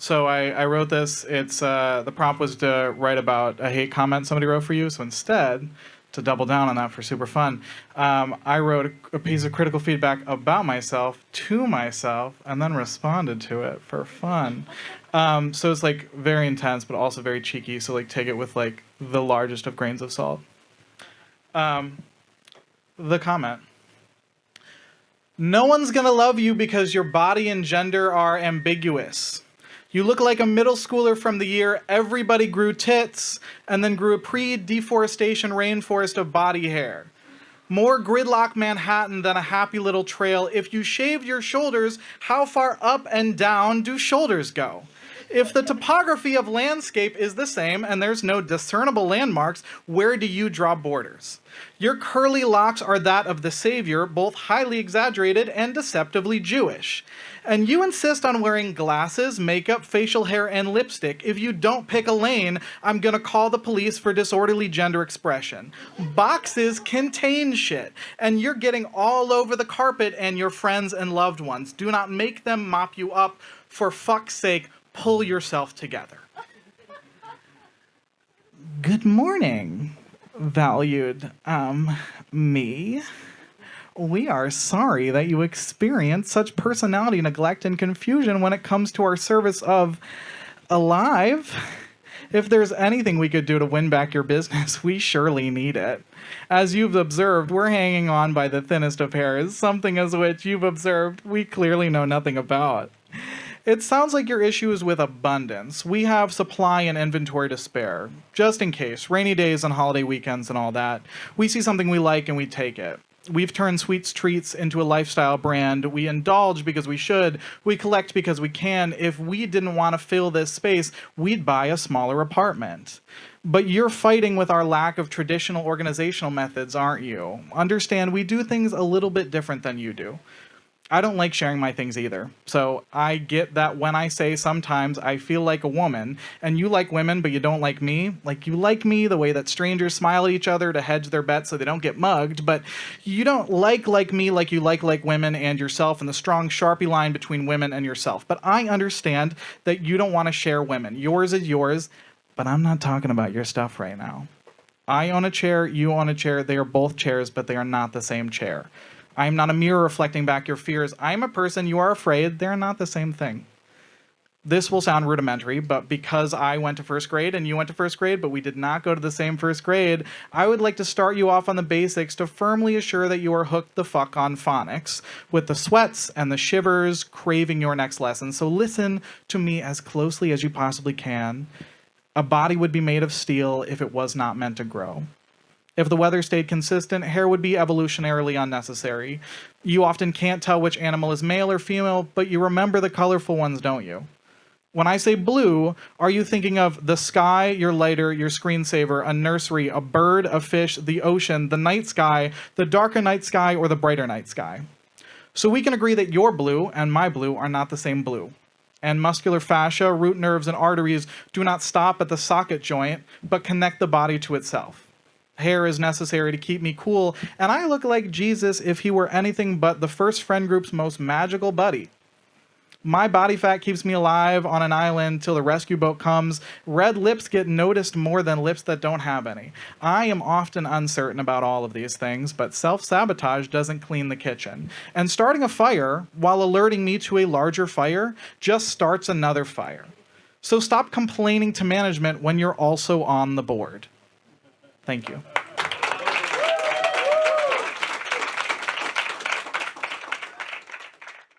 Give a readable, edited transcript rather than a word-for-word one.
So I wrote this. It's the prompt was to write about a hate comment somebody wrote for you. So instead, to double down on that for super fun, I wrote a piece of critical feedback about myself to myself, and then responded to it for fun. So it's like very intense, but also very cheeky. So like take it with like the largest of grains of salt. The comment. No one's gonna love you because your body and gender are ambiguous. You look like a middle schooler from the year everybody grew tits and then grew a pre-deforestation rainforest of body hair. More gridlock Manhattan than a happy little trail. If you shaved your shoulders, how far up and down do shoulders go? If the topography of landscape is the same and there's no discernible landmarks, where do you draw borders? Your curly locks are that of the savior, both highly exaggerated and deceptively Jewish. And you insist on wearing glasses, makeup, facial hair, and lipstick. If you don't pick a lane, I'm gonna call the police for disorderly gender expression. Boxes contain shit, and you're getting all over the carpet and your friends and loved ones. Do not make them mop you up. For fuck's sake, pull yourself together. Good morning, valued, me. We are sorry that you experience such personality neglect and confusion when it comes to our service of alive. If there's anything we could do to win back your business, we surely need it. As you've observed, we're hanging on by the thinnest of hairs, something as which you've observed we clearly know nothing about. It sounds like your issue is with abundance. We have supply and inventory to spare, just in case, rainy days and holiday weekends and all that. We see something we like and we take it. We've turned sweets treats into a lifestyle brand. We indulge because we should. We collect because we can. If we didn't want to fill this space, we'd buy a smaller apartment. But you're fighting with our lack of traditional organizational methods, aren't you? Understand, we do things a little bit different than you do. I don't like sharing my things either. So I get that when I say sometimes I feel like a woman, and you like women but you don't like me, like you like me the way that strangers smile at each other to hedge their bets so they don't get mugged, but you don't like me like you like women and yourself, and the strong Sharpie line between women and yourself. But I understand that you don't want to share women. Yours is yours, but I'm not talking about your stuff right now. I own a chair, you own a chair, they are both chairs, but they are not the same chair. I am not a mirror reflecting back your fears. I am a person, you are afraid. They're not the same thing. This will sound rudimentary, but because I went to first grade and you went to first grade, but we did not go to the same first grade, I would like to start you off on the basics to firmly assure that you are hooked the fuck on phonics, with the sweats and the shivers craving your next lesson. So listen to me as closely as you possibly can. A body would be made of steel if it was not meant to grow. If the weather stayed consistent, hair would be evolutionarily unnecessary. You often can't tell which animal is male or female, but you remember the colorful ones, don't you? When I say blue, are you thinking of the sky, your lighter, your screensaver, a nursery, a bird, a fish, the ocean, the night sky, the darker night sky, or the brighter night sky? So we can agree that your blue and my blue are not the same blue. And muscular fascia, root nerves, and arteries do not stop at the socket joint, but connect the body to itself. Hair is necessary to keep me cool, and I look like Jesus if he were anything but the first friend group's most magical buddy. My body fat keeps me alive on an island till the rescue boat comes. Red lips get noticed more than lips that don't have any. I am often uncertain about all of these things, but self-sabotage doesn't clean the kitchen. And starting a fire, while alerting me to a larger fire, just starts another fire. So stop complaining to management when you're also on the board. Thank you.